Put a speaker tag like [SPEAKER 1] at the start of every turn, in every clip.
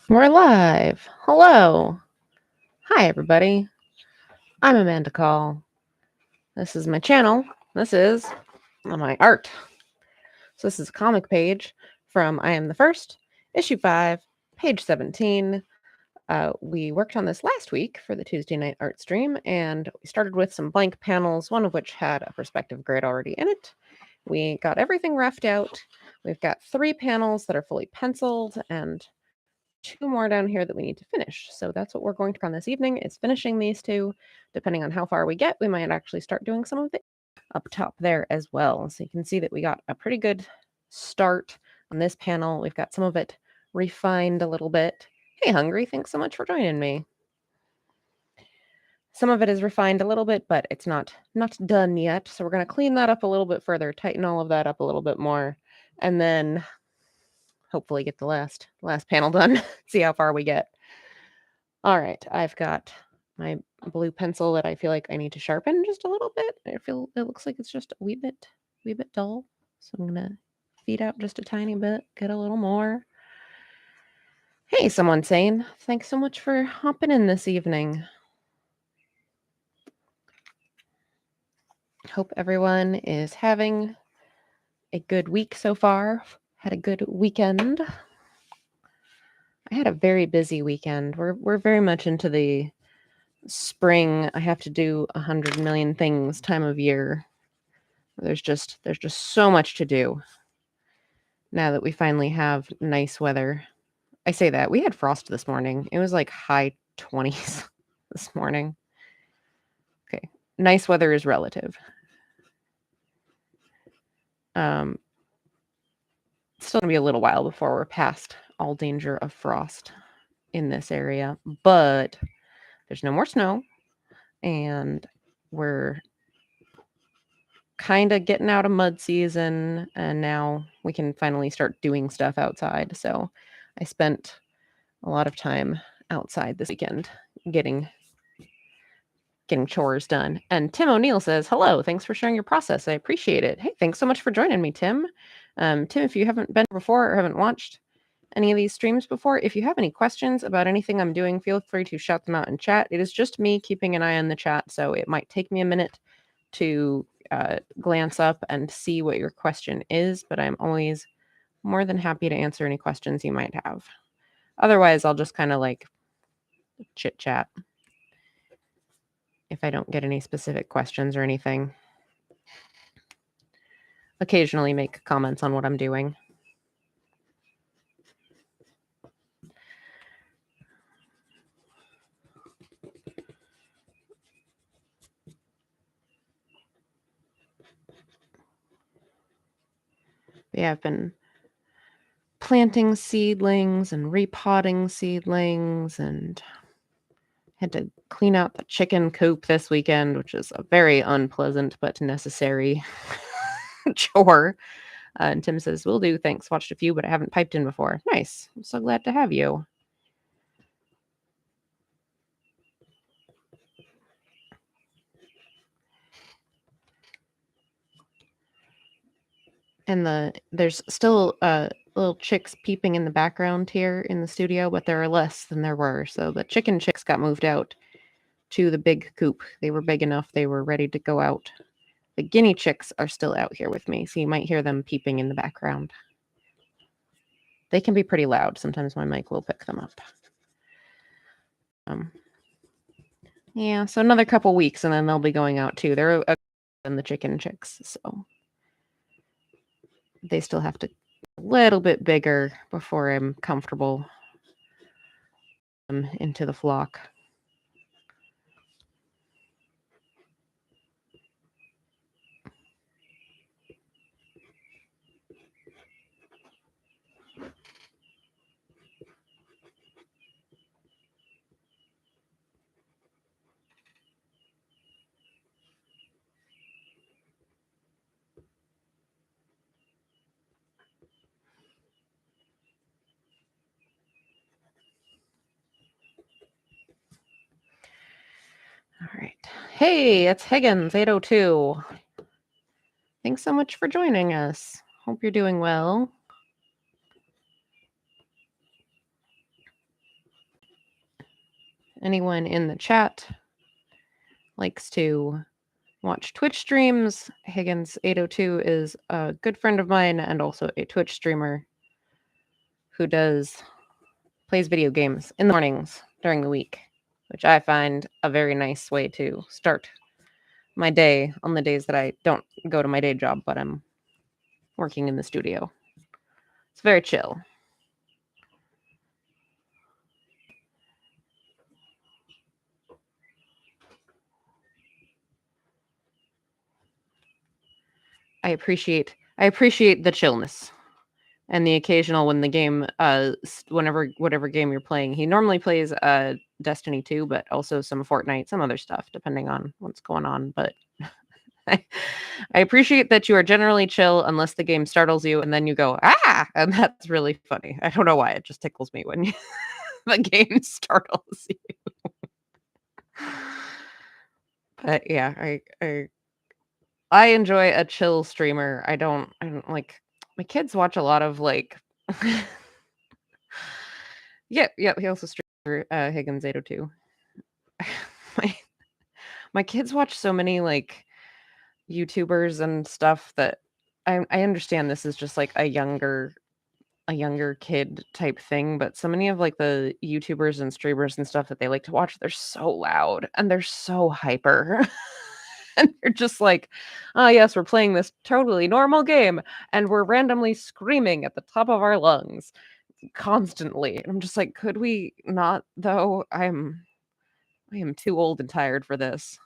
[SPEAKER 1] We're live. Hello. Hi, everybody. I'm Amanda Call. This is my channel. This is my art. So, this is a comic page from I Am the First, issue 5, page 17. We worked on this last week for the Tuesday night art stream, and we started with some blank panels, one of which had a perspective grid already in it. We got everything roughed out. We've got 3 panels that are fully penciled and 2 more down here that we need to finish. So that's what we're going to work on this evening, is finishing these 2. Depending on how far we get, we might actually start doing some of it up top there as well. So you can see that we got a pretty good start on this panel. We've got some of it refined a little bit. Hey, Hungry, thanks so much for joining me. Some of it is refined a little bit, but it's not done yet. So we're going to clean that up a little bit further, tighten all of that up a little bit more, and then hopefully get the last panel done. See how far we get. All right, I've got my blue pencil that I feel like I need to sharpen just a little bit. I feel it looks like it's just a wee bit dull. So I'm gonna feed out just a tiny bit, get a little more. Hey, someone saying, thanks so much for hopping in this evening. Hope everyone is having a good week so far. Had a good weekend. I had a very busy weekend. We're very much into the spring. I have to do 100 million things time of year. There's just so much to do now that we finally have nice weather. I say that. We had frost this morning. It was like high 20s this morning. Okay. Nice weather is relative. Still gonna be a little while before we're past all danger of frost in this area, but there's no more snow and we're kind of getting out of mud season, and now we can finally start doing stuff outside. So I spent a lot of time outside this weekend getting chores done. And Tim O'Neill says, hello, thanks for sharing your process. I appreciate it. Hey, thanks so much for joining me, Tim. Tim, if you haven't been before or haven't watched any of these streams before, if you have any questions about anything I'm doing, feel free to shout them out in chat. It is just me keeping an eye on the chat, so it might take me a minute to glance up and see what your question is, but I'm always more than happy to answer any questions you might have. Otherwise, I'll just kind of like chit chat if I don't get any specific questions or anything. Occasionally make comments on what I'm doing. Yeah, I've been planting seedlings and repotting seedlings, and had to clean out the chicken coop this weekend, which is a very unpleasant but necessary chore. And Tim says, will do, thanks. Watched a few, but I haven't piped in before. Nice. I'm so glad to have you. And there's still little chicks peeping in the background here in the studio, but there are less than there were. So the chicken chicks got moved out to the big coop. They were big enough. They were ready to go out. The guinea chicks are still out here with me, so you might hear them peeping in the background. They can be pretty loud. Sometimes my mic will pick them up. Yeah, so another couple weeks, and then they'll be going out too. They're than the chicken chicks, so they still have to get a little bit bigger before I'm comfortable into the flock. All right. Hey, it's Higgins 802. Thanks so much for joining us. Hope you're doing well. anyone in the chat likes to watch Twitch streams, Higgins802 is a good friend of mine and also a Twitch streamer who plays video games in the mornings during the week, which I find a very nice way to start my day on the days that I don't go to my day job, but I'm working in the studio. It's very chill. I appreciate the chillness and the occasional when the game whatever game you're playing. He normally plays Destiny 2, but also some Fortnite, some other stuff depending on what's going on, but I appreciate that you are generally chill unless the game startles you and then you go, ah, and that's really funny. I don't know why. It just tickles me when the game startles you. But yeah, I enjoy a chill streamer. I don't like my kids watch a lot of like yeah, he also streams Higgins 802. My kids watch so many like YouTubers and stuff that I understand this is just like a younger kid type thing, but so many of like the YouTubers and streamers and stuff that they like to watch, they're so loud and they're so hyper. And they're just like, oh yes, we're playing this totally normal game and we're randomly screaming at the top of our lungs constantly. And I'm just like, could we not though? I am too old and tired for this.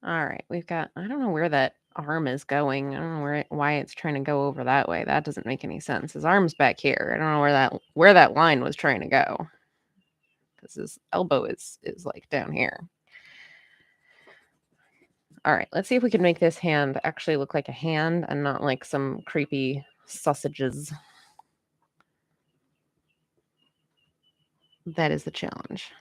[SPEAKER 1] All right, we've got, I don't know where that arm is going. I don't know why it's trying to go over that way. That doesn't make any sense. His arm's back here. I don't know where that line was trying to go. Because his elbow is like down here. All right, let's see if we can make this hand actually look like a hand and not like some creepy sausages. That is the challenge.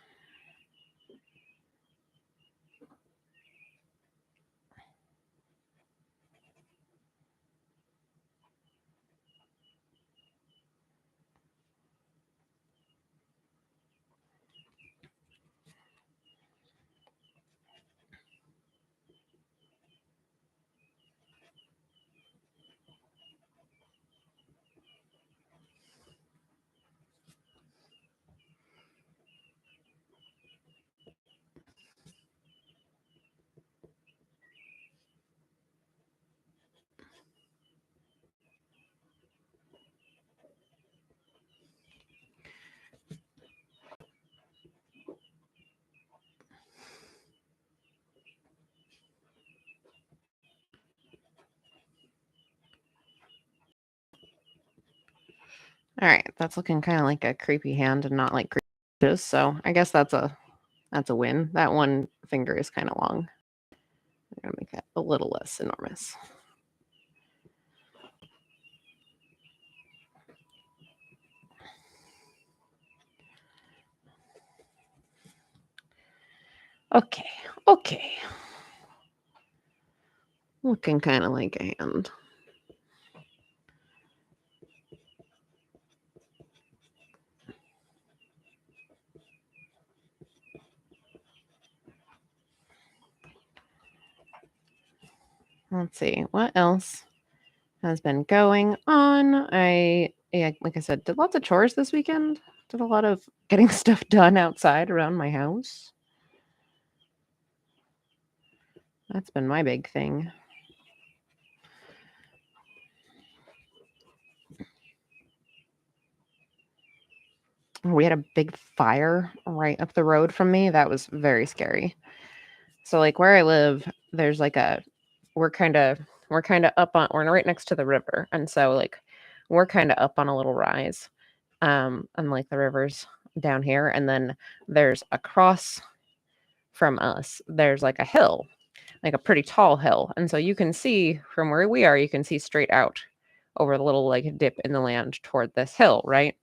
[SPEAKER 1] All right, that's looking kind of like a creepy hand and not like creepy. So I guess that's a win. That one finger is kind of long. I'm gonna make that a little less enormous. Okay. Looking kind of like a hand. Let's see what else has been going on. Like I said, did lots of chores this weekend. Did a lot of getting stuff done outside around my house. That's been my big thing. We had a big fire right up the road from me. That was very scary. So like where I live, there's like we're kind of up on, we're right next to the river. And so like we're kind of up on a little rise. And like the river's down here. And then there's across from us, there's like a hill like a pretty tall hill. And so you can see from where we are, you can see straight out over the little like dip in the land toward this hill, right?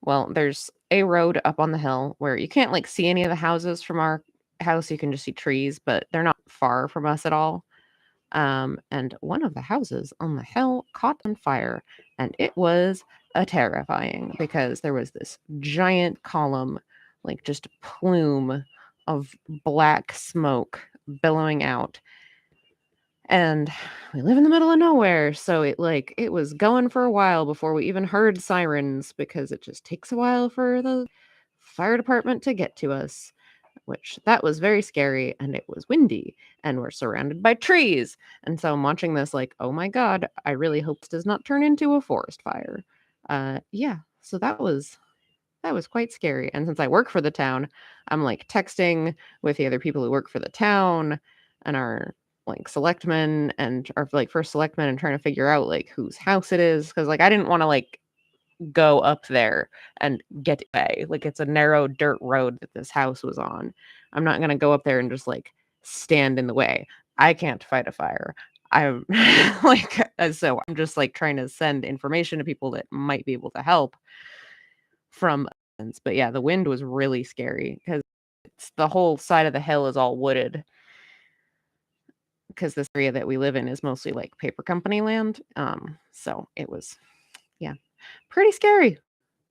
[SPEAKER 1] Well, there's a road up on the hill where you can't like see any of the houses from our house. You can just see trees, but they're not far from us at all. And one of the houses on the hill caught on fire, and it was a terrifying because there was this giant column, like just a plume of black smoke billowing out. And we live in the middle of nowhere, so it was going for a while before we even heard sirens because it just takes a while for the fire department to get to us, which that was very scary, and it was windy, and we're surrounded by trees. And so I'm watching this like, "Oh my god, I really hope this does not turn into a forest fire." Yeah, so that was quite scary. And since I work for the town, I'm like texting with the other people who work for the town and our like selectmen and our like first selectmen and trying to figure out like whose house it is. Cause like I didn't want to like go up there and get away. Like it's a narrow dirt road that this house was on. I'm not gonna go up there and just like stand in the way. I can't fight a fire. I'm so I'm just like trying to send information to people that might be able to help from but yeah, the wind was really scary because it's the whole side of the hill is all wooded because this area that we live in is mostly like paper company land. So it was, yeah, pretty scary.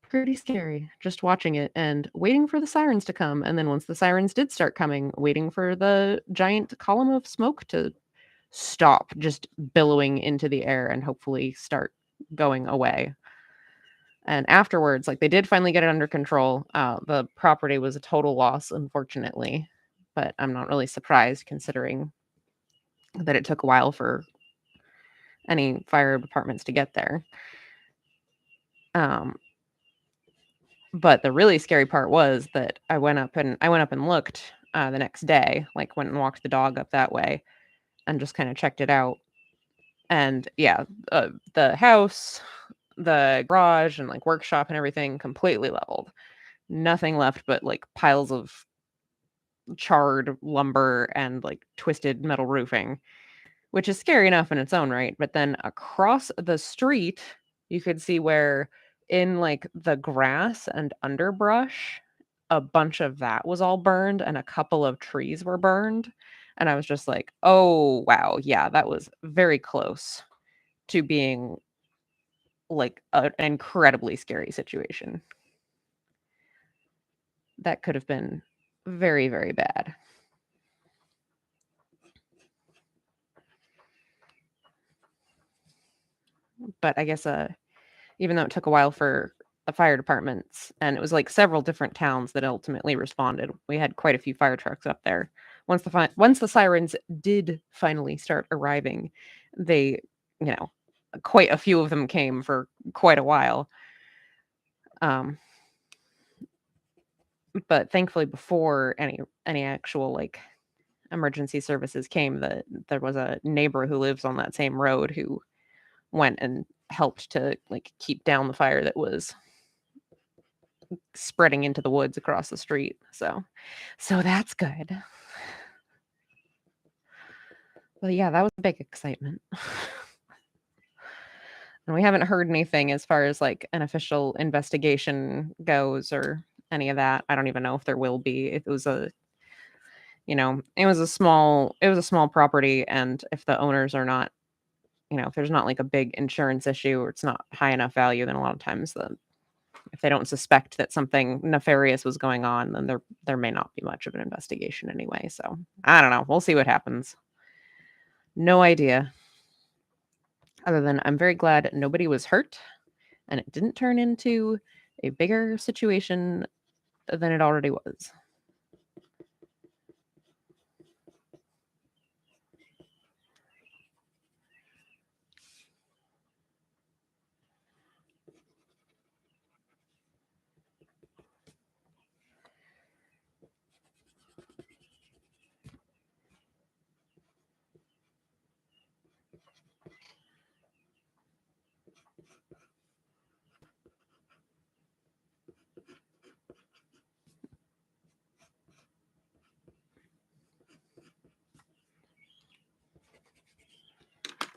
[SPEAKER 1] Pretty scary just watching it and waiting for the sirens to come. And then once the sirens did start coming, waiting for the giant column of smoke to stop just billowing into the air and hopefully start going away. And afterwards, like, they did finally get it under control. The property was a total loss, unfortunately, but I'm not really surprised considering that it took a while for any fire departments to get there. Um, but the really scary part was that I went up and looked, the next day, like, went and walked the dog up that way and just kinda checked it out. And, yeah, the house, the garage, and, like, workshop and everything completely leveled. Nothing left but, like, piles of charred lumber and like twisted metal roofing, which is scary enough in its own right. But then across the street, you could see where in like the grass and underbrush, a bunch of that was all burned and a couple of trees were burned. And I was just like, oh, wow. Yeah, that was very close to being like an incredibly scary situation. That could have been very, very bad. But I guess even though it took a while for the fire departments, and it was like several different towns that ultimately responded. We had quite a few fire trucks up there. Once the sirens did finally start arriving, they, you know, quite a few of them came for quite a while. Um, but thankfully, before any actual like emergency services came, that there was a neighbor who lives on that same road who went and helped to like keep down the fire that was spreading into the woods across the street. So that's good. Well, yeah, that was a big excitement. And we haven't heard anything as far as like an official investigation goes or any of that. I don't even know if there will be. It was a small property, and if the owners are not, if there's not like a big insurance issue or it's not high enough value, then a lot of times if they don't suspect that something nefarious was going on, then there may not be much of an investigation anyway. So I don't know. We'll see what happens. No idea. Other than I'm very glad nobody was hurt and it didn't turn into a bigger situation than it already was.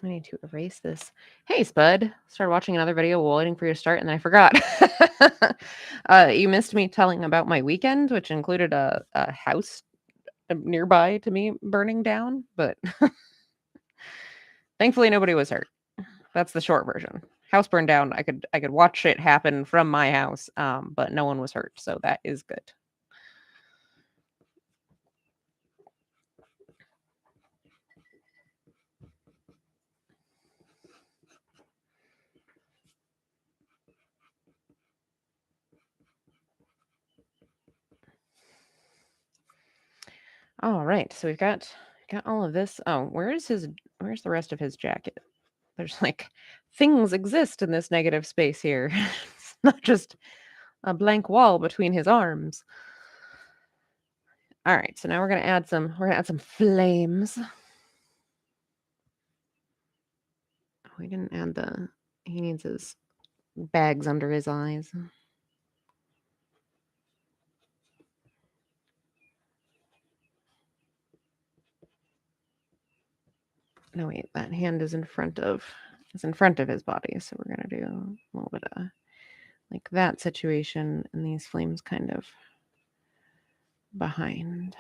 [SPEAKER 1] I need to erase this. Hey, Spud. Started watching another video while waiting for you to start, and then I forgot. You missed me telling about my weekend, which included a house nearby to me burning down, but thankfully nobody was hurt. That's the short version. House burned down. I could watch it happen from my house, but no one was hurt, so that is good. All right, so we've got all of this. Oh, where's the rest of his jacket? There's like things exist in this negative space here. It's not just a blank wall between his arms. All right, so now we're gonna add some flames. We didn't add he needs his bags under his eyes. No, wait, that hand is in front of his body, so we're gonna do a little bit of like that situation, and these flames kind of behind.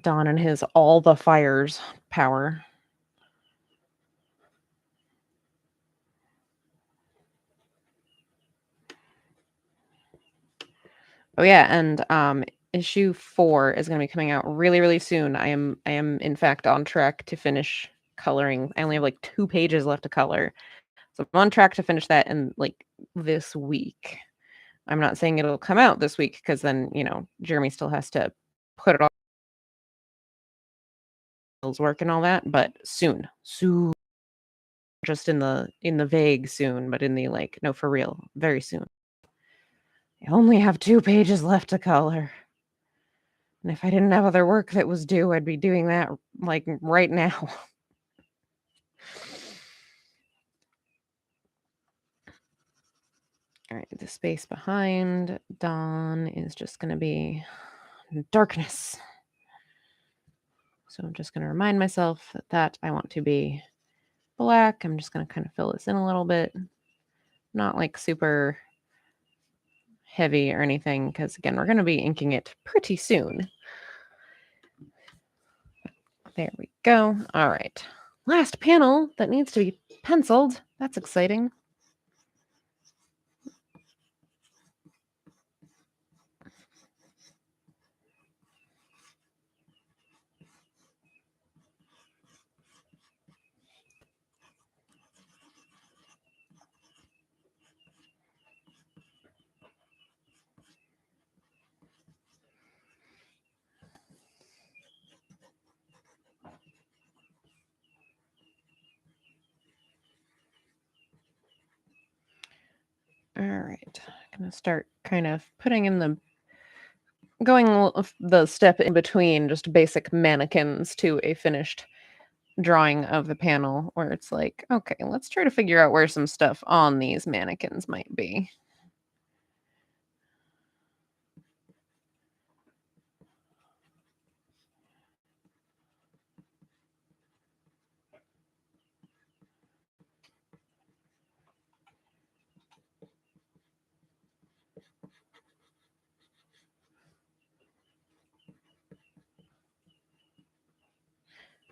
[SPEAKER 1] Dawn and his all the fires power. Oh yeah, and issue 4 is going to be coming out really, really soon. I am in fact on track to finish coloring. I only have like 2 pages left to color. So I'm on track to finish that in like this week. I'm not saying it'll come out this week because then, Jeremy still has to put it all his work and all that, but soon. Soon. Just in the vague soon, but in the like no for real, very soon. I only have 2 pages left to color. And if I didn't have other work that was due, I'd be doing that like right now. All right, the space behind Dawn is just going to be darkness. So I'm just going to remind myself that I want to be black. I'm just going to kind of fill this in a little bit. Not like super heavy or anything, because again, we're going to be inking it pretty soon. There we go. All right. Last panel that needs to be penciled. That's exciting. All right. I'm going to start kind of putting in going the step in between just basic mannequins to a finished drawing of the panel where it's like, okay, let's try to figure out where some stuff on these mannequins might be.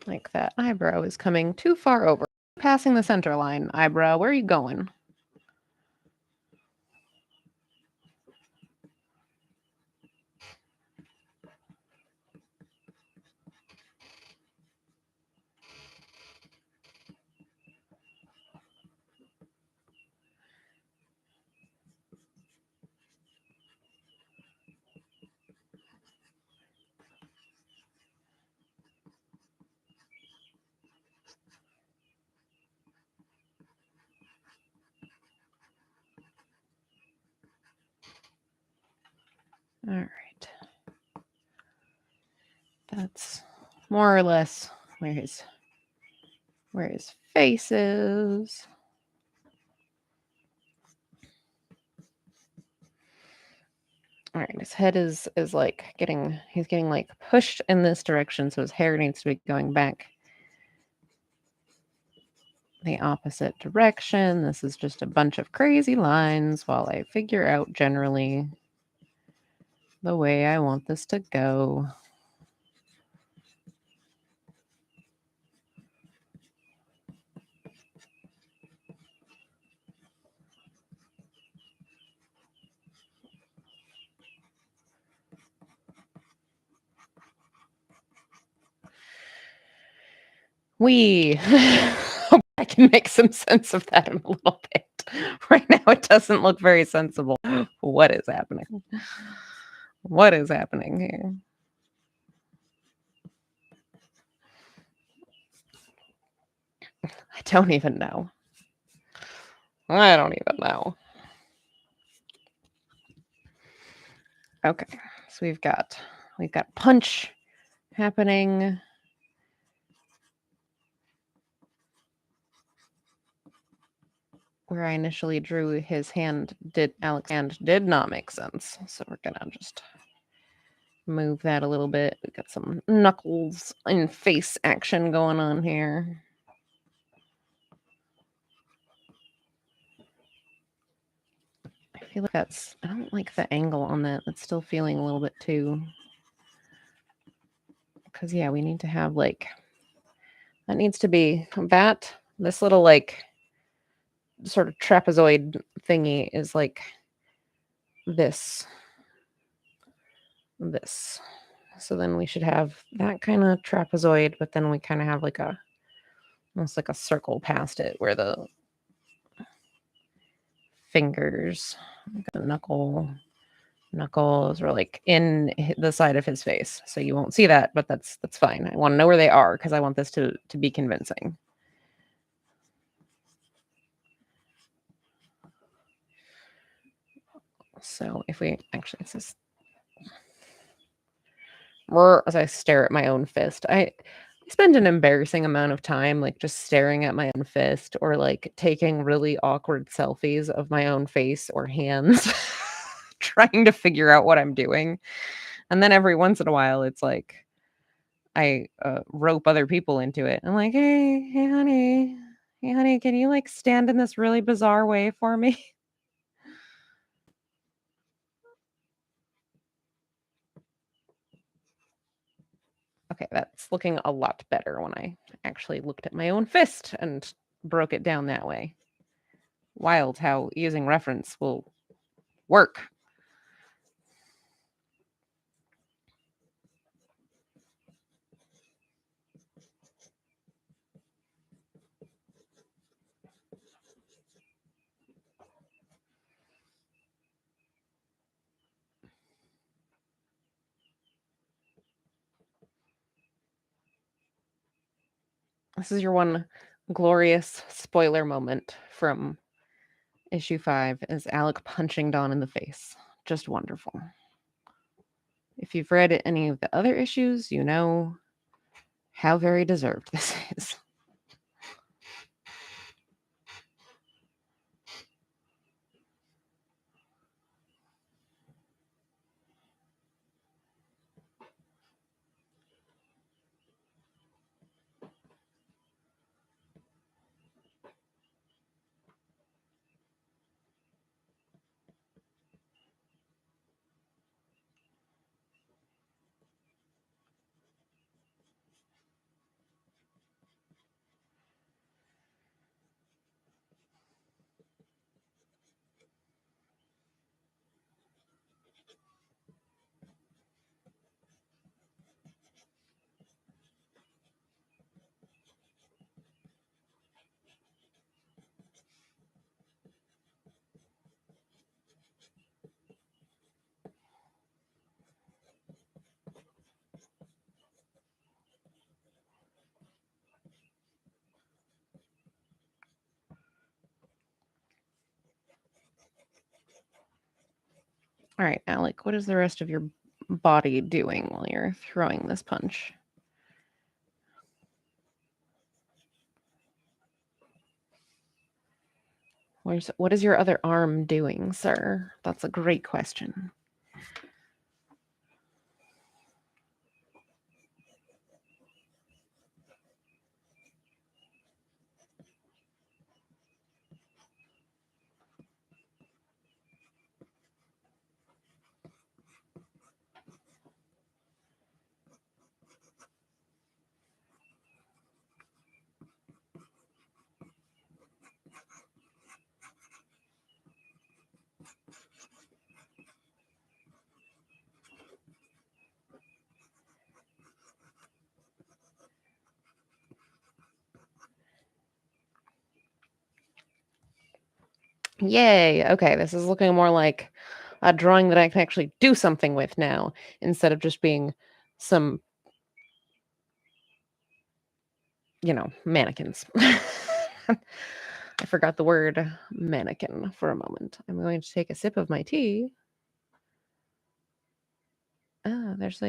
[SPEAKER 1] Like that eyebrow is coming too far over. Passing the center line. Eyebrow, where are you going? All right. That's more or less where his face is. All right, his head is like he's getting like pushed in this direction, so his hair needs to be going back the opposite direction. This is just a bunch of crazy lines while I figure out generally the way I want this to go. Hope I can make some sense of that in a little bit. Right now, it doesn't look very sensible. What is happening? What is happening here? I don't even know. I don't even know. Okay, so we've got punch happening. Where I initially drew his hand, Alex's hand did not make sense. So we're gonna just move that a little bit. We've got some knuckles and face action going on here. I feel like I don't like the angle on that. That's still feeling a little bit too. Because, yeah, we need to have like, that needs to be this little like sort of trapezoid thingy is like this. So then we should have that kind of trapezoid, but then we kind of have like almost like a circle past it where the fingers, like the knuckles are like in the side of his face. So you won't see that, but that's fine. I want to know where they are because I want this to be convincing. So if we actually, it's this, as I stare at my own fist, I spend an embarrassing amount of time like just staring at my own fist or like taking really awkward selfies of my own face or hands, trying to figure out what I'm doing. And then every once in a while, it's like I rope other people into it. I'm like, hey, honey, can you like stand in this really bizarre way for me? Okay, that's looking a lot better when I actually looked at my own fist and broke it down that way. Wild how using reference will work. This is your one glorious spoiler moment from issue 5 is Alec punching Dawn in the face. Just wonderful. If you've read any of the other issues, you know how very deserved this is. All right, Alec, what is the rest of your body doing while you're throwing this punch? What is your other arm doing, sir? That's a great question. Yay. Okay, this is looking more like a drawing that I can actually do something with now instead of just being some, mannequins. I forgot the word mannequin for a moment. I'm going to take a sip of my tea. Oh, is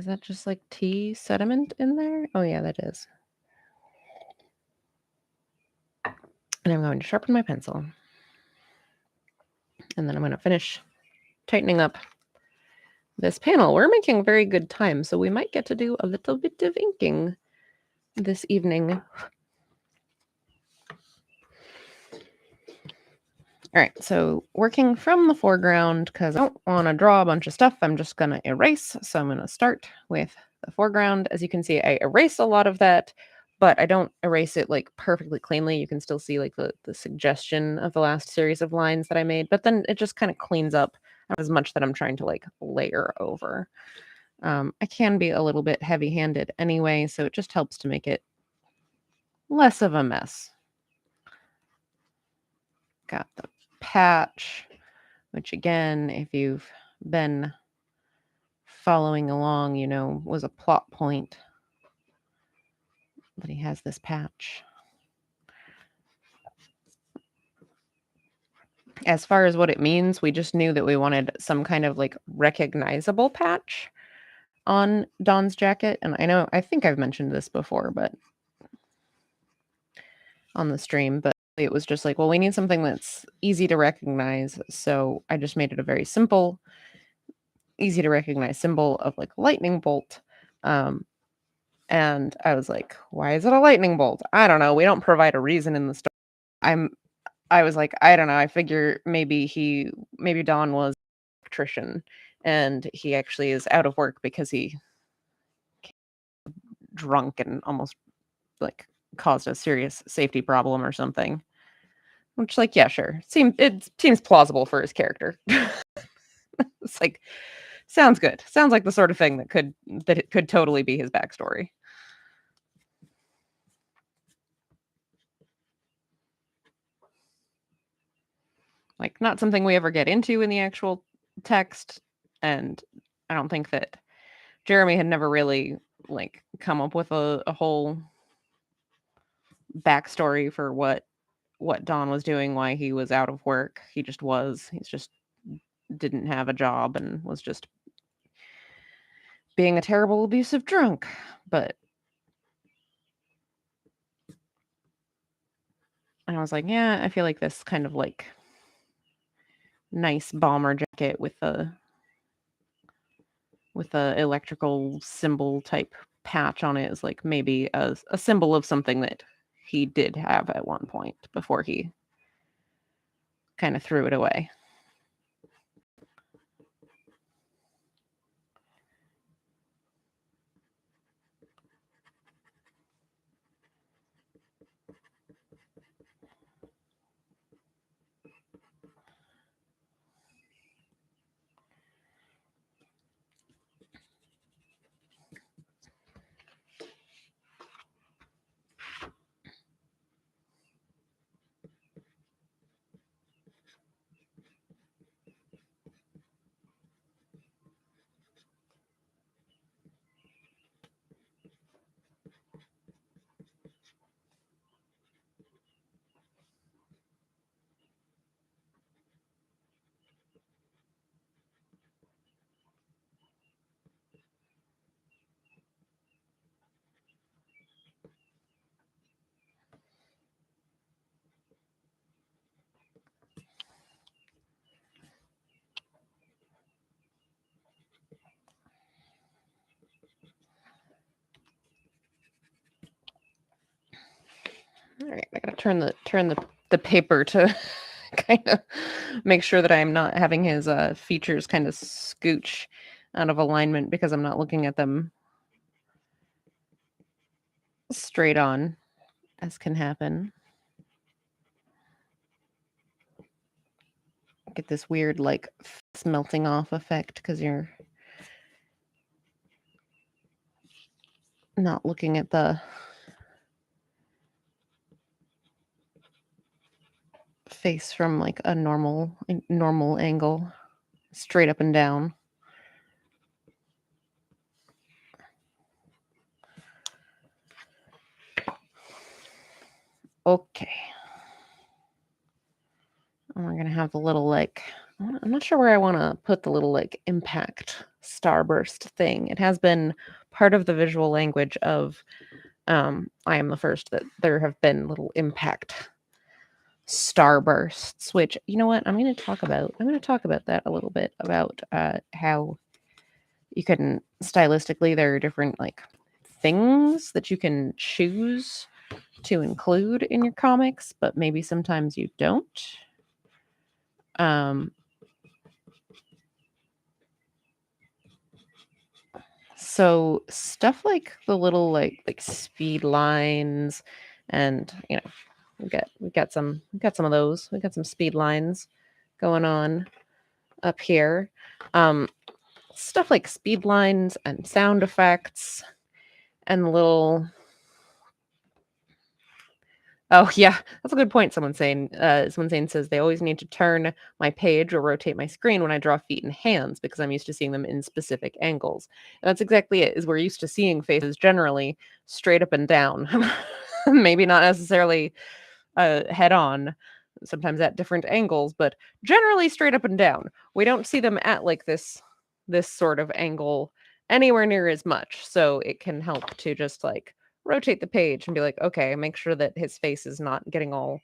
[SPEAKER 1] that just like tea sediment in there? Oh, yeah, that is. And I'm going to sharpen my pencil. And then I'm going to finish tightening up this panel. We're making very good time, so we might get to do a little bit of inking this evening. All right, so working from the foreground, because I don't want to draw a bunch of stuff, I'm just going to erase. So I'm going to start with the foreground. As you can see, I erase a lot of that, but I don't erase it like perfectly cleanly. You can still see like the suggestion of the last series of lines that I made, but then it just kind of cleans up as much that I'm trying to like layer over. I can be a little bit heavy-handed anyway, so it just helps to make it less of a mess. Got the patch, which again, if you've been following along, was a plot point. But he has this patch. As far as what it means, we just knew that we wanted some kind of like recognizable patch on Don's jacket. And I think I've mentioned this before, but on the stream, but it was just like, well, we need something that's easy to recognize. So I just made it a very simple, easy to recognize symbol of like lightning bolt. And I was like, why is it a lightning bolt? I don't know. We don't provide a reason in the story. I was like, I don't know. I figure maybe Don was an electrician and he actually is out of work because he drunk and almost like caused a serious safety problem or something. Which, like, yeah, sure. It seems plausible for his character. It's like, sounds good. Sounds like the sort of thing that it could totally be his backstory. Like, not something we ever get into in the actual text, and I don't think that Jeremy had never really like come up with a whole backstory for what Don was doing, why he was out of work. He's just didn't have a job and was just being a terrible abusive drunk. But I was like, yeah, I feel like this kind of like nice bomber jacket with a electrical symbol type patch on it is like maybe a symbol of something that he did have at one point before he kind of threw it away. All right, I gotta turn the paper to kind of make sure that I'm not having his features kind of scooch out of alignment because I'm not looking at them straight on, as can happen. Get this weird like melting off effect because you're not looking at the face from like a normal angle, straight up and down. Okay. And we're going to have the little like, I'm not sure where I want to put the little like impact starburst thing. It has been part of the visual language of I Am the First that there have been little impact starbursts, which, you know what, I'm going to talk about that a little bit, about how you can stylistically, there are different like things that you can choose to include in your comics, but maybe sometimes you don't. So stuff like the little like speed lines, and you know, we got some of those. We got some speed lines going on up here. Stuff like speed lines and sound effects and little. Oh yeah, that's a good point. Someone saying says they always need to turn my page or rotate my screen when I draw feet and hands because I'm used to seeing them in specific angles. And that's exactly it. Is we're used to seeing faces generally straight up and down, maybe not necessarily head on, sometimes at different angles, but generally straight up and down. We don't see them at like this sort of angle anywhere near as much. So it can help to just like rotate the page and be like, okay, make sure that his face is not getting all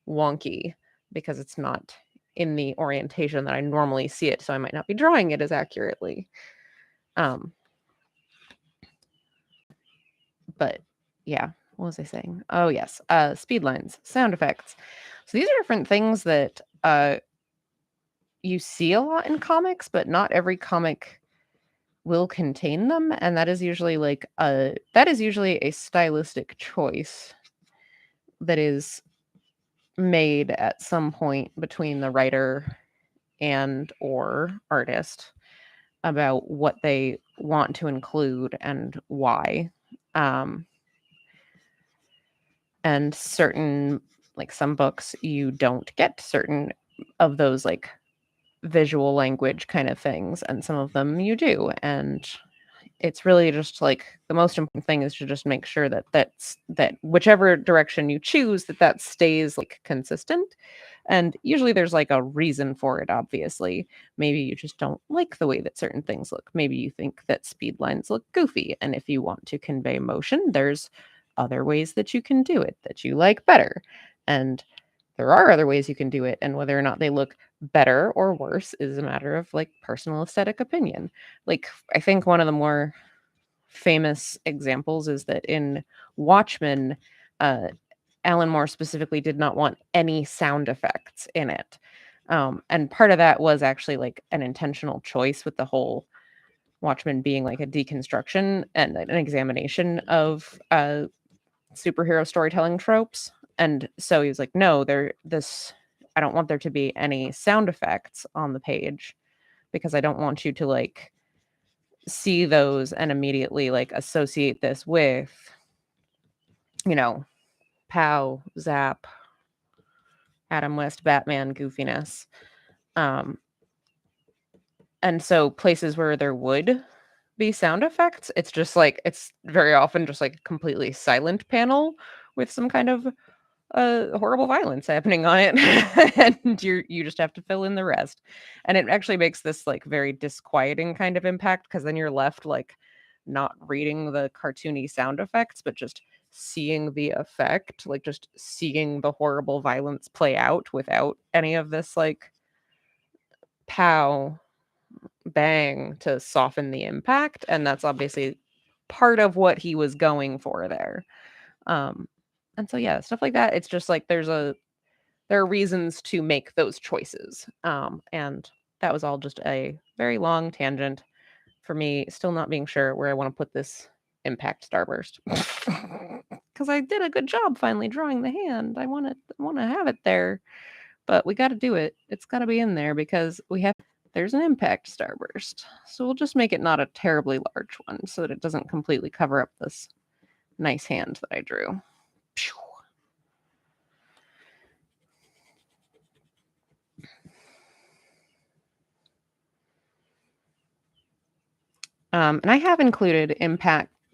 [SPEAKER 1] wonky because it's not in the orientation that I normally see it. So I might not be drawing it as accurately. But yeah, what was I saying? Oh yes, speed lines, sound effects. So these are different things that you see a lot in comics, but not every comic will contain them, and that is usually like a stylistic choice that is made at some point between the writer and or artist about what they want to include and why. And certain, like some books, you don't get certain of those like visual language kind of things, and some of them you do. And it's really just like the most important thing is to just make sure that that whichever direction you choose, that stays like consistent. And usually there's like a reason for it. Obviously, maybe you just don't like the way that certain things look. Maybe you think that speed lines look goofy, and if you want to convey motion, there's other ways that you can do it that you like better. And there are other ways you can do it, and whether or not they look better or worse is a matter of like personal aesthetic opinion. Like I think one of the more famous examples is that in Watchmen, Alan Moore specifically did not want any sound effects in it. And part of that was actually like an intentional choice, with the whole Watchmen being like a deconstruction and an examination of superhero storytelling tropes. And so he was like, no, I don't want there to be any sound effects on the page because I don't want you to like see those and immediately like associate this with, you know, pow, zap, Adam West, Batman goofiness. And so places where there would be sound effects, it's just like, it's very often just like a completely silent panel with some kind of horrible violence happening on it. And you just have to fill in the rest. And it actually makes this like very disquieting kind of impact, because then you're left like not reading the cartoony sound effects, but just seeing the effect, like just seeing the horrible violence play out without any of this like pow bang to soften the impact. And that's obviously part of what he was going for there. And so yeah, stuff like that, it's just like there are reasons to make those choices. And that was all just a very long tangent for me still not being sure where I want to put this impact starburst. Because I did a good job finally drawing the hand. I want to have it there, but we got to do it. It's got to be in there because there's an impact starburst. So we'll just make it not a terribly large one so that it doesn't completely cover up this nice hand that I drew. And I have included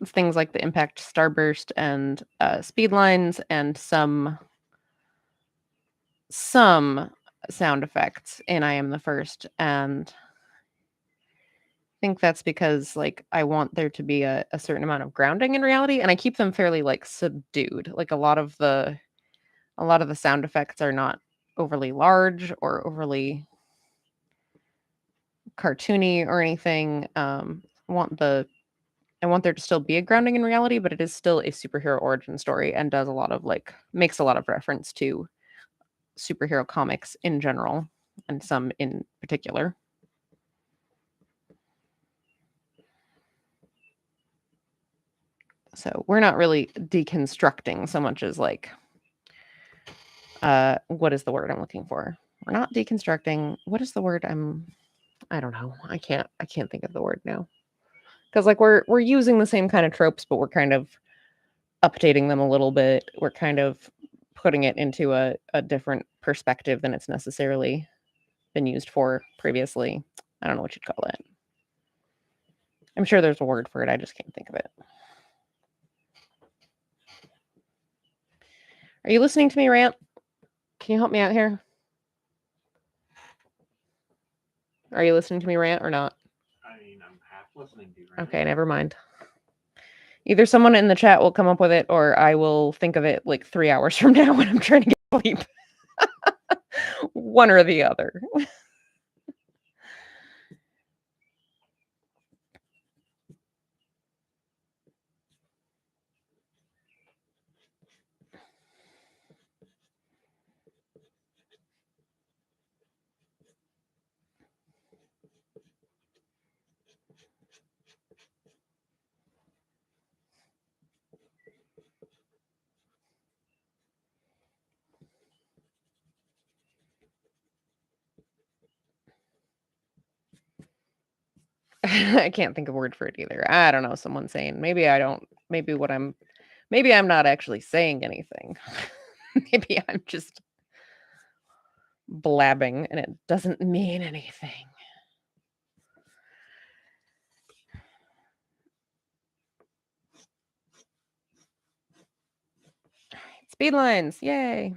[SPEAKER 1] things like the impact starburst and speed lines and some sound effects in I Am the First. And I think that's because like I want there to be a certain amount of grounding in reality, and I keep them fairly like subdued. Like a lot of the sound effects are not overly large or overly cartoony or anything. I want there to still be a grounding in reality, but it is still a superhero origin story and does a lot of like makes a lot of reference to superhero comics in general and some in particular. So we're not really deconstructing so much as like what is the word I'm looking for? We're not deconstructing. What is the word I don't know. I can't think of the word now. Cuz like we're using the same kind of tropes, but we're kind of updating them a little bit. We're kind of putting it into a different perspective than it's necessarily been used for previously. I don't know what you'd call it. I'm sure there's a word for it. I just can't think of it. Are you listening to me rant? Can you help me out here? Are you listening to me rant or not?
[SPEAKER 2] I mean, I'm half listening to you right
[SPEAKER 1] Okay,
[SPEAKER 2] now.
[SPEAKER 1] never mind. Either someone in the chat will come up with it or I will think of it like 3 hours from now when I'm trying to get sleep. One or the other. I can't think of a word for it either. I don't know. Someone's saying maybe I'm not actually saying anything. Maybe I'm just blabbing and it doesn't mean anything. Speed lines, yay.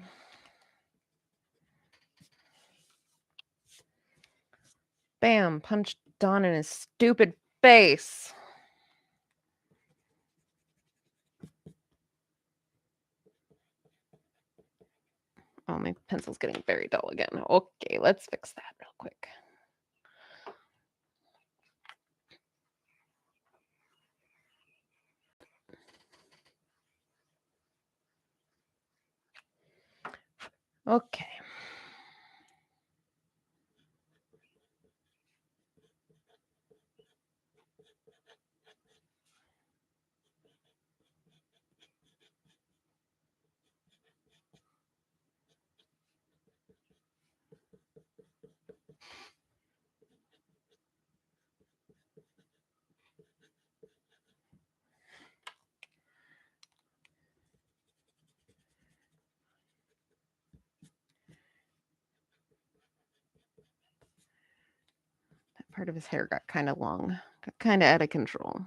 [SPEAKER 1] Bam, punched Don in his stupid face. Oh, my pencil's getting very dull again. Okay, let's fix that real quick. Okay. That part of his hair got kind of long, got kind of out of control.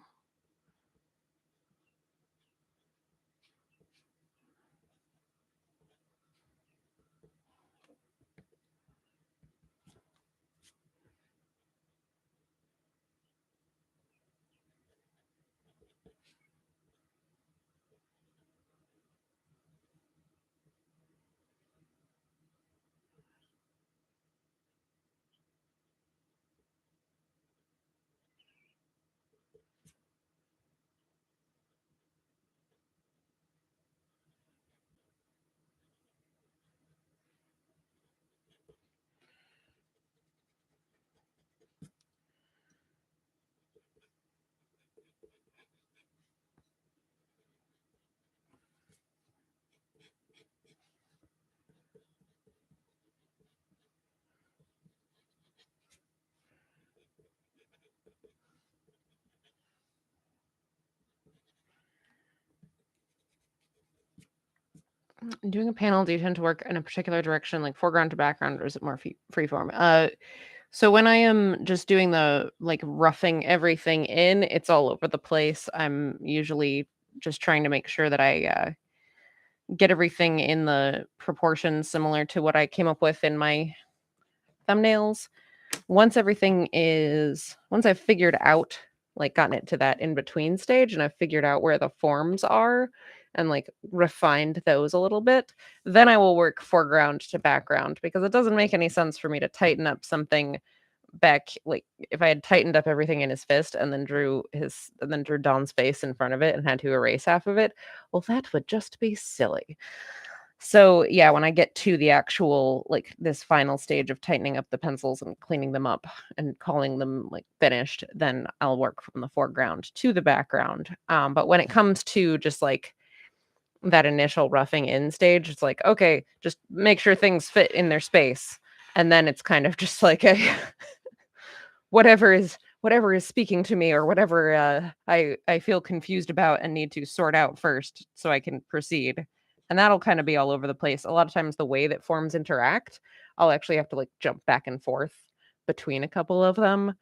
[SPEAKER 1] Doing a panel, do you tend to work in a particular direction, like foreground to background, or is it more freeform? So when I am just doing the like roughing everything in, it's all over the place. I'm usually just trying to make sure that I get everything in the proportions similar to what I came up with in my thumbnails. Once I've figured out, like gotten it to that in between stage and I've figured out where the forms are and like refined those a little bit, then I will work foreground to background because it doesn't make any sense for me to tighten up something back. Like if I had tightened up everything in his fist and then drew Don's face in front of it and had to erase half of it, well, that would just be silly. So yeah, when I get to the actual like this final stage of tightening up the pencils and cleaning them up and calling them like finished, then I'll work from the foreground to the background. But when it comes to just like that initial roughing in stage, it's like, okay, just make sure things fit in their space. And then it's kind of just like a whatever is speaking to me or whatever I feel confused about and need to sort out first so I can proceed. And that'll kind of be all over the place. A lot of times the way that forms interact, I'll actually have to like jump back and forth between a couple of them.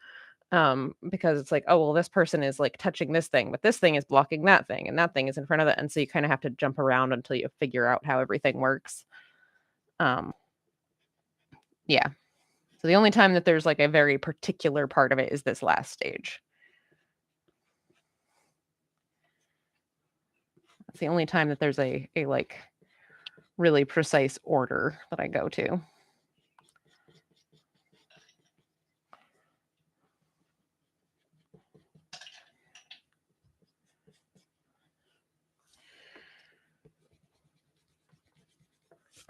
[SPEAKER 1] Because it's like, oh well, this person is like touching this thing, but this thing is blocking that thing, and that thing is in front of it. And so you kind of have to jump around until you figure out how everything works. Um, yeah. So the only time that there's like a very particular part of it is this last stage. It's the only time that there's a like really precise order that I go to.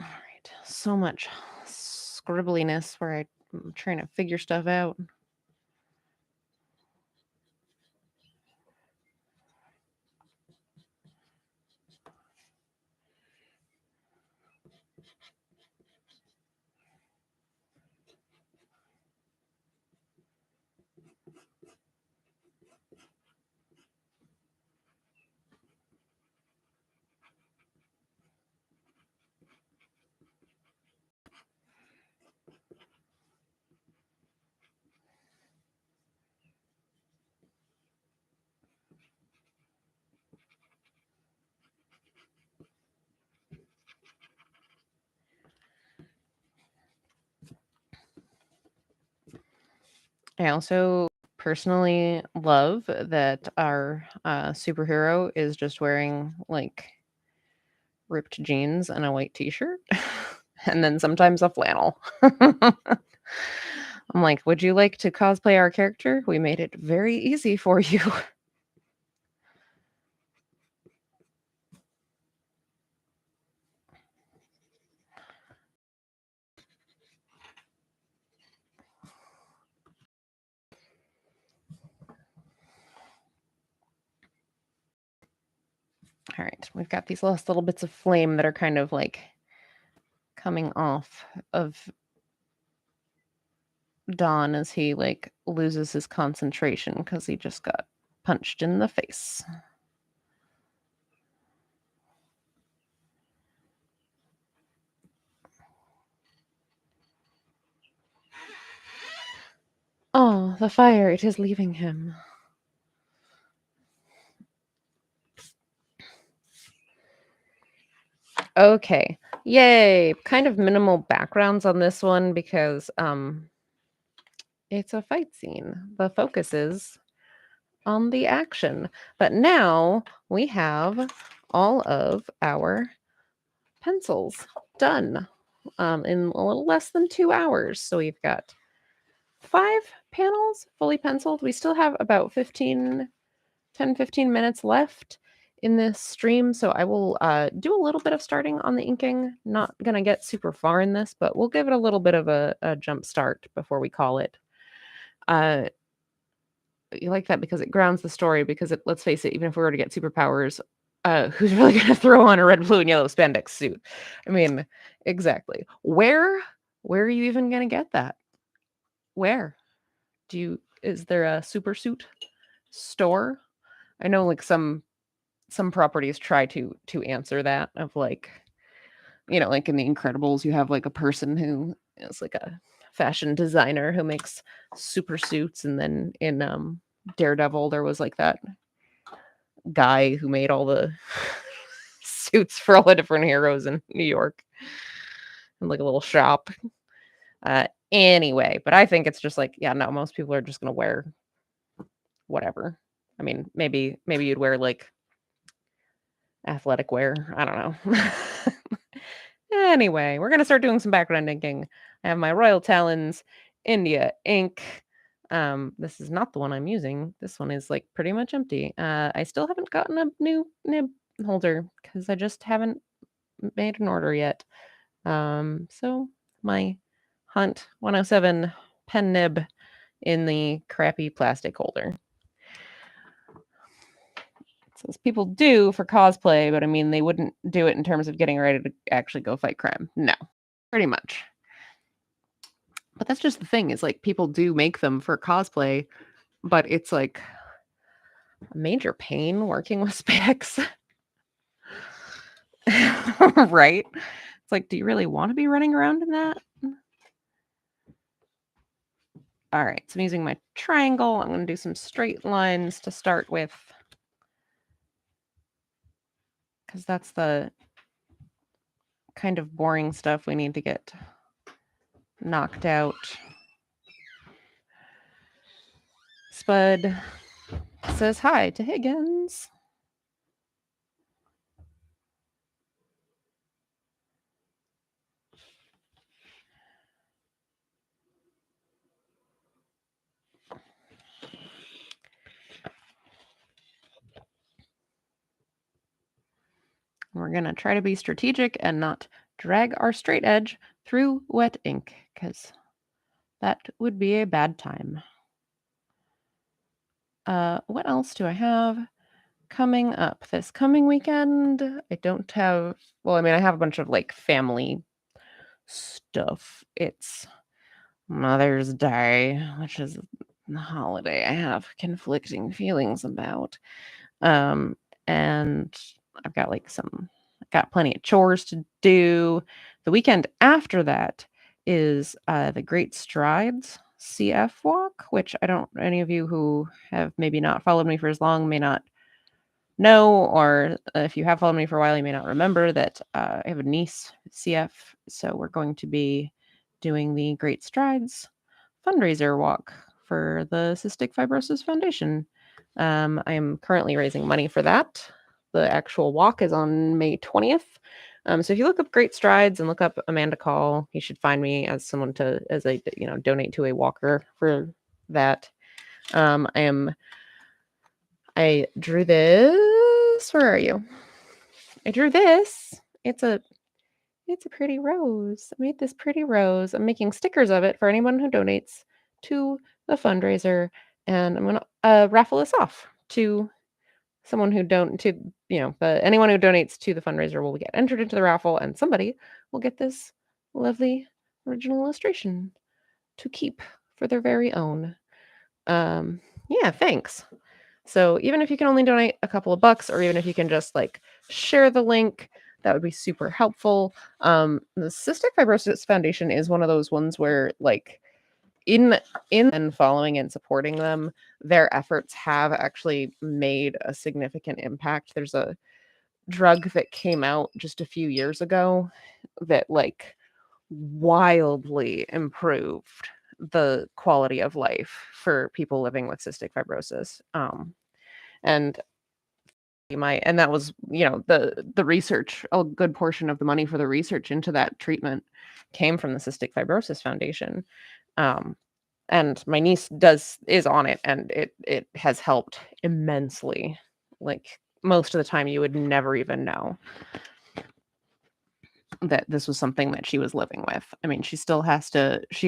[SPEAKER 1] All right. So much scribbliness where I'm trying to figure stuff out. I also personally love that our superhero is just wearing like ripped jeans and a white t-shirt and then sometimes a flannel. I'm like, would you like to cosplay our character? We made it very easy for you. All right, we've got these last little bits of flame that are kind of like coming off of Don as he like loses his concentration because he just got punched in the face. Oh, the fire, it is leaving him. Okay. Yay. Kind of minimal backgrounds on this one because it's a fight scene. The focus is on the action. But now we have all of our pencils done in a little less than 2 hours. So we've got 5 panels fully penciled. We still have about 15 minutes left in this stream. So I will do a little bit of starting on the inking. Not going to get super far in this, but we'll give it a little bit of a jump start before we call it. You like that because it grounds the story, because let's face it, even if we were to get superpowers, who's really going to throw on a red, blue, and yellow spandex suit? I mean, exactly. Where are you even going to get that? Where? Is there a super suit store? I know like some properties try to answer that, of like, like in The Incredibles, you have like a person who is like a fashion designer who makes super suits, and then in Daredevil there was like that guy who made all the suits for all the different heroes in New York in like a little shop. Anyway, but I think it's just like, yeah, no, most people are just gonna wear whatever. I mean, maybe you'd wear like athletic wear. I don't know. Anyway, we're gonna start doing some background inking. I have my Royal Talons India ink. This is not the one I'm using. This one is like pretty much empty. I still haven't gotten a new nib holder because I just haven't made an order yet. So my Hunt 107 pen nib in the crappy plastic holder. Says people do for cosplay, but I mean, they wouldn't do it in terms of getting ready to actually go fight crime. No, pretty much. But that's just the thing, is like people do make them for cosplay, but it's like a major pain working with specs. Right? It's like, do you really want to be running around in that? All right, so I'm using my triangle. I'm going to do some straight lines to start with, because that's the kind of boring stuff we need to get knocked out. Spud says hi to Higgins. We're going to try to be strategic and not drag our straight edge through wet ink, because that would be a bad time. What else do I have coming up this coming weekend? I don't have, well, I mean, I have a bunch of like family stuff. It's Mother's Day, which is the holiday I have conflicting feelings about. And I've got plenty of chores to do. The weekend after that is the Great Strides CF walk, which any of you who have maybe not followed me for as long may not know, or if you have followed me for a while, you may not remember that I have a niece, CF. So we're going to be doing the Great Strides fundraiser walk for the Cystic Fibrosis Foundation. I am currently raising money for that. The actual walk is on May 20th. So if you look up Great Strides and look up Amanda Call, you should find me as someone donate to a walker for that. I drew this. Where are you? I drew this. It's a pretty rose. I made this pretty rose. I'm making stickers of it for anyone who donates to the fundraiser, and I'm gonna raffle this off to someone who anyone who donates to the fundraiser will get entered into the raffle, and somebody will get this lovely original illustration to keep for their very own. Yeah, thanks. So even if you can only donate a couple of bucks, or even if you can just like share the link, that would be super helpful. The Cystic Fibrosis Foundation is one of those ones where like in and following and supporting them, their efforts have actually made a significant impact. There's a drug that came out just a few years ago that like wildly improved the quality of life for people living with cystic fibrosis. And that was, the research, a good portion of the money for the research into that treatment came from the Cystic Fibrosis Foundation. And my niece is on it, and it has helped immensely. Like most of the time you would never even know that this was something that she was living with. I mean, she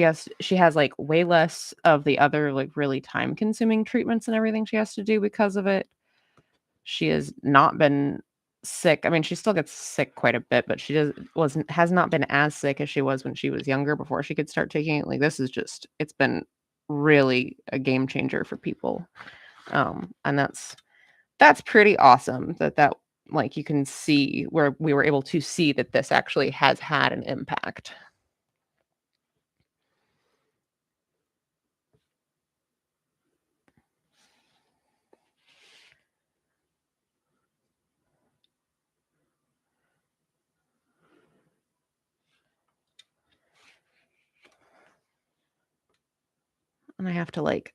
[SPEAKER 1] has like way less of the other like really time consuming treatments and everything she has to do because of it. She has not been sick. I mean, she still gets sick quite a bit, but has not been as sick as she was when she was younger before she could start taking it. Like it's been really a game changer for people. And that's pretty awesome that like you can see where we were able to see that this actually has had an impact. And I have to like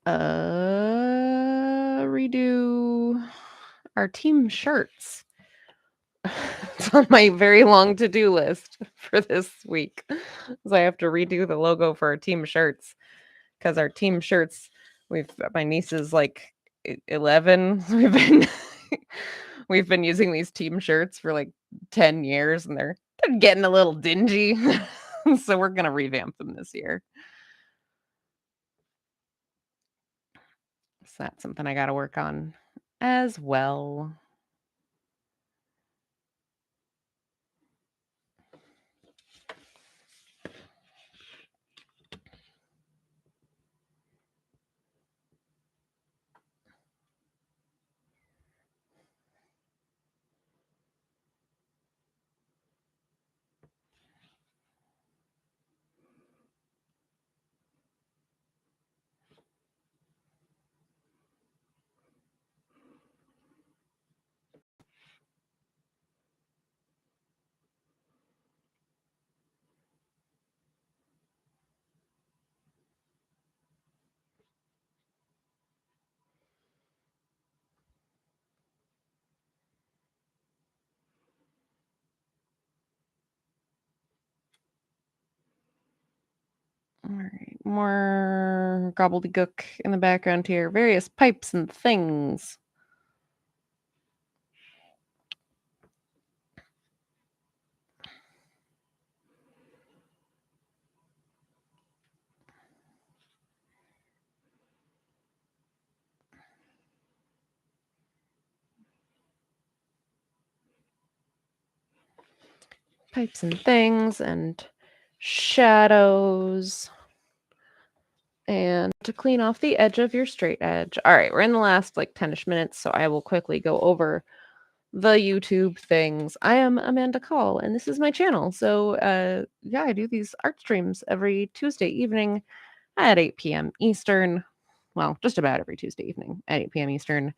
[SPEAKER 1] redo our team shirts. It's on my very long to-do list for this week. So I have to redo the logo for our team shirts because our team shirts, my niece is like 11. We've been using these team shirts for like 10 years and they're getting a little dingy. So we're going to revamp them this year. So that's something I got to work on as well. All right, more gobbledygook in the background here. Various pipes and things. Pipes and things and shadows. And to clean off the edge of your straight edge. All right, we're in the last like 10ish minutes, so I will quickly go over the YouTube things. I am Amanda Call, and this is my channel. So yeah, I do these art streams every Tuesday evening at 8 p.m. Eastern. Well, just about every Tuesday evening at 8 p.m. Eastern.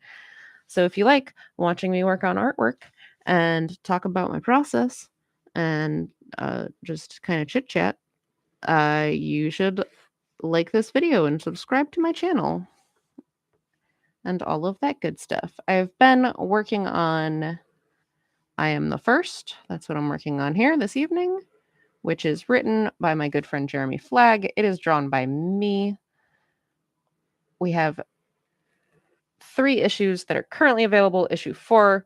[SPEAKER 1] So if you like watching me work on artwork and talk about my process and just kind of chit chat, you should like this video and subscribe to my channel and all of that good stuff. I've been working on I Am the First. That's what I'm working on here this evening, which is written by my good friend Jeremy Flagg. It is drawn by me. We have 3 issues that are currently available. Issue 4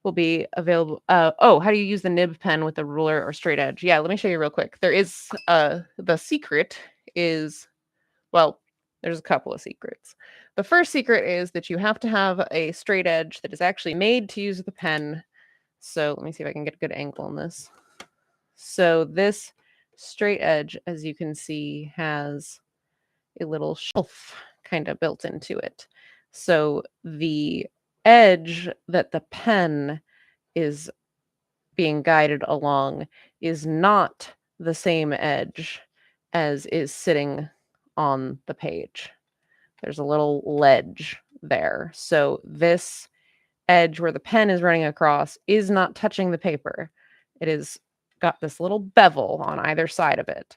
[SPEAKER 1] will be available. How do you use the nib pen with a ruler or straight edge? Yeah, let me show you real quick. There is the secret is, well, there's a couple of secrets. The first secret is that you have to have a straight edge that is actually made to use the pen. So let me see if I can get a good angle on this. So this straight edge, as you can see, has a little shelf kind of built into it. So the edge that the pen is being guided along is not the same edge as is sitting on the page. There's a little ledge there. So this edge where the pen is running across is not touching the paper. It is got this little bevel on either side of it.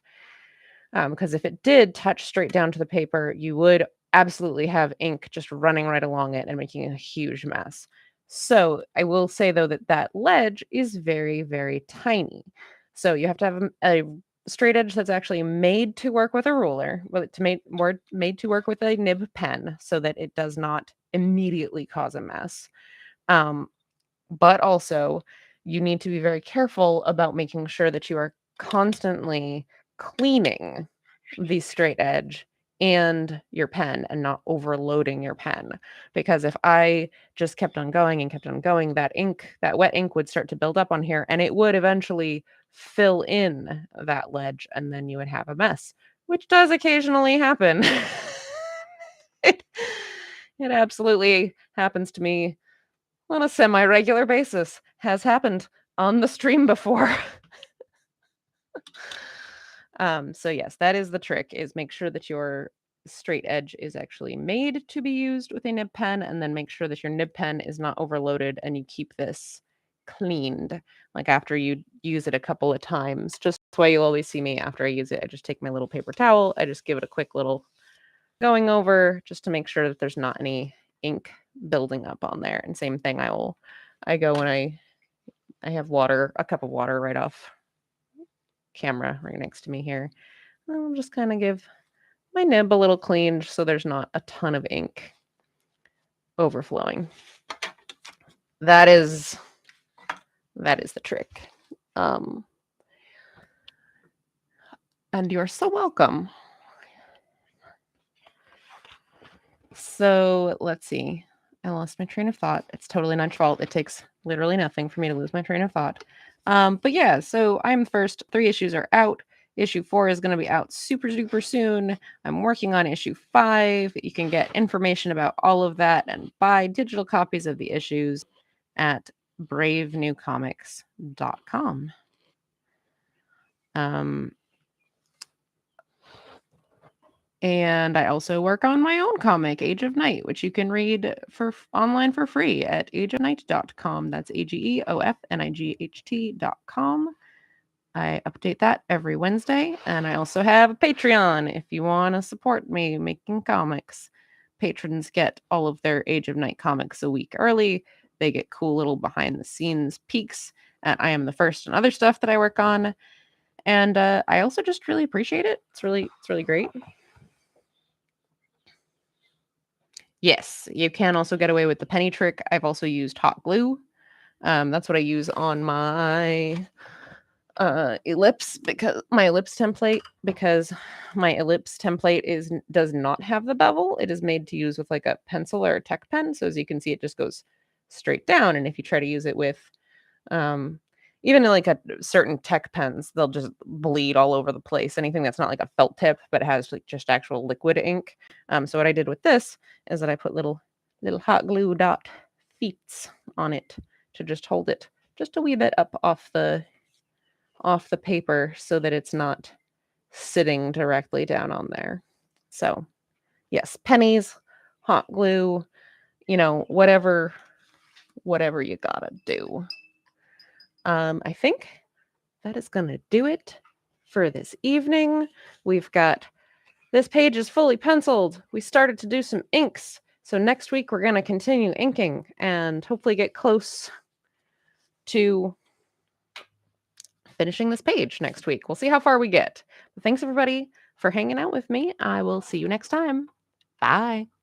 [SPEAKER 1] Because if it did touch straight down to the paper, you would absolutely have ink just running right along it and making a huge mess. So I will say, though, that that ledge is very, very tiny. So you have to have a straight edge that's actually made to work with a ruler, made to work with a nib pen so that it does not immediately cause a mess. But also, you need to be very careful about making sure that you are constantly cleaning the straight edge and your pen and not overloading your pen. Because if I just kept on going and kept on going, that wet ink would start to build up on here and it would eventually fill in that ledge and then you would have a mess, which does occasionally happen. it, it absolutely happens to me on a semi-regular basis. Has happened on the stream before. So yes, that is the trick, is make sure that your straight edge is actually made to be used with a nib pen, and then make sure that your nib pen is not overloaded and you keep this cleaned. Like after you use it a couple of times, just the way you'll always see me after I use it. I just take my little paper towel, I just give it a quick little going over just to make sure that there's not any ink building up on there. And same thing, I go when I have water, a cup of water right off camera right next to me here. I'll just kind of give my nib a little clean so there's not a ton of ink overflowing. That is the trick. And you're so welcome. So let's see. I lost my train of thought. It's totally not your fault. It takes literally nothing for me to lose my train of thought. But yeah, so I'm first. 3 issues are out. Issue 4 is going to be out super duper soon. I'm working on issue 5. You can get information about all of that and buy digital copies of the issues at bravenewcomics.com. And I also work on my own comic, Age of Night, which you can read online for free at ageofnight.com. That's AGEOFNIGHT.com. I update that every Wednesday. And I also have a Patreon if you want to support me making comics. Patrons get all of their Age of Night comics a week early. They get cool little behind the scenes peeks at I Am the First and other stuff that I work on. And I also just really appreciate it. It's really great. Yes, you can also get away with the penny trick. I've also used hot glue. That's what I use on my ellipse template, because my ellipse template does not have the bevel. It is made to use with like a pencil or a tech pen. So as you can see, it just goes straight down. And if you try to use it with even like a certain tech pens, they'll just bleed all over the place. Anything that's not like a felt tip, but it has like just actual liquid ink. So what I did with this is that I put little hot glue dot feet on it to just hold it just a wee bit up off the paper so that it's not sitting directly down on there. So yes, pennies, hot glue, whatever you gotta do. I think that is going to do it for this evening. We've got, this page is fully penciled. We started to do some inks. So next week we're going to continue inking and hopefully get close to finishing this page next week. We'll see how far we get. But thanks everybody for hanging out with me. I will see you next time. Bye.